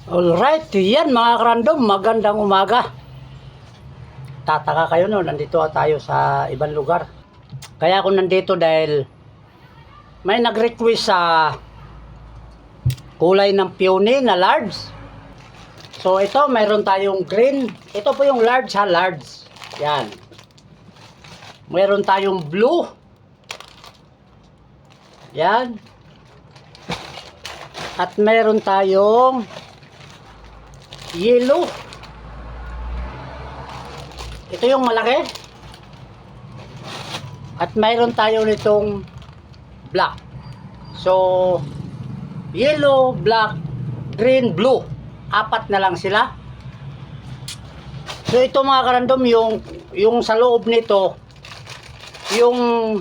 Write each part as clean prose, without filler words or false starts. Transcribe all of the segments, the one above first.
Alright, yan mga karandom, magandang umaga. Tataka kayo no, nandito tayo sa ibang lugar. Kaya ako nandito dahil may nag-request sa kulay ng peony na large. So ito, mayroon tayong green. Ito po yung large ha, large. Yan. Mayroon tayong blue. Yan. At mayroon tayong yellow. Ito yung malaki. At mayroon tayo nitong black. So, yellow, black, green, blue. Apat na lang sila. So, ito mga karandom, yung sa loob nito, yung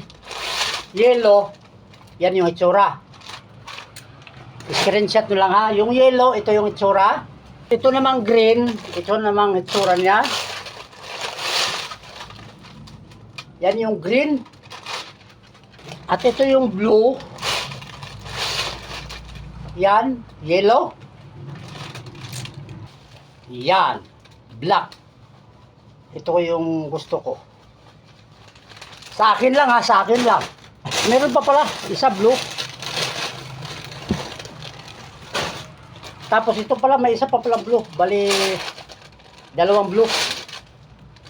yellow, yan yung itsura. Screenshot nyo lang ha. Yung yellow, ito yung itsura. Ito namang green, ito namang itsura niya. Yan yung green. At ito yung blue. Yan, yellow. Yan, black. Ito yung gusto ko. Sa akin lang ha, sa akin lang. Meron pa pala, isa blue. Tapos ito pala, may isa pa pala blue. Bali, dalawang blue.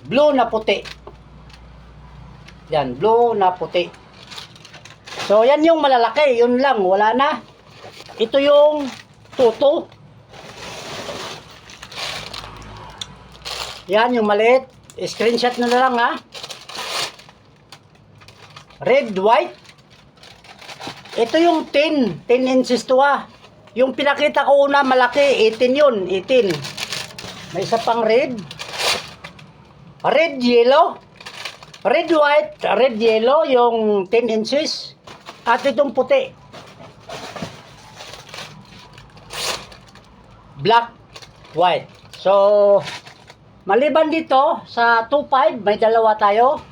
Blue na puti. Yan, blue na puti. So, yan yung malalaki. Yun lang, wala na. Ito yung tuto. Yan, yung maliit. Screenshot na lang ha. Red, white. Ito yung 10 inches to ha. Yung pinakita ko una malaki, 18 yun, 18. May isa pang red. Red, yellow. Red, white, red, yellow, yung 10 inches. At itong puti. Black, white. So, maliban dito, sa 2.5, may dalawa tayo.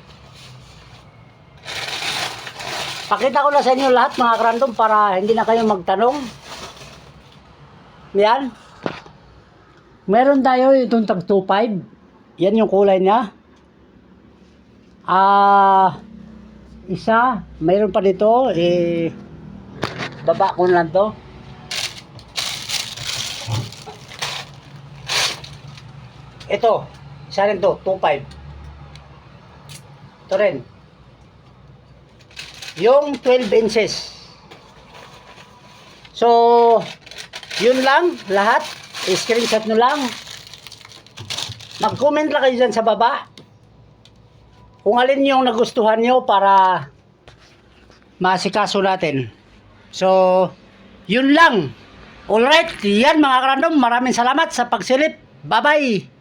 Pakita ko na sa inyo lahat mga karandom para hindi na kayo magtanong. Yan. Meron tayo itong tag 2.5. Yan yung kulay niya. Isa. Mayroon pa dito. Baba ko na lang to. Ito. Isa rin to. 2.5. Ito rin. Yung 12 inches. So, yun lang, lahat. I-screenshot nyo lang. Mag-comment lang kayo dyan sa baba. Kung alin yung nagustuhan nyo para masikaso natin. So, yun lang. Alright, yan mga karandom. Maraming salamat sa pagsilip. Bye-bye.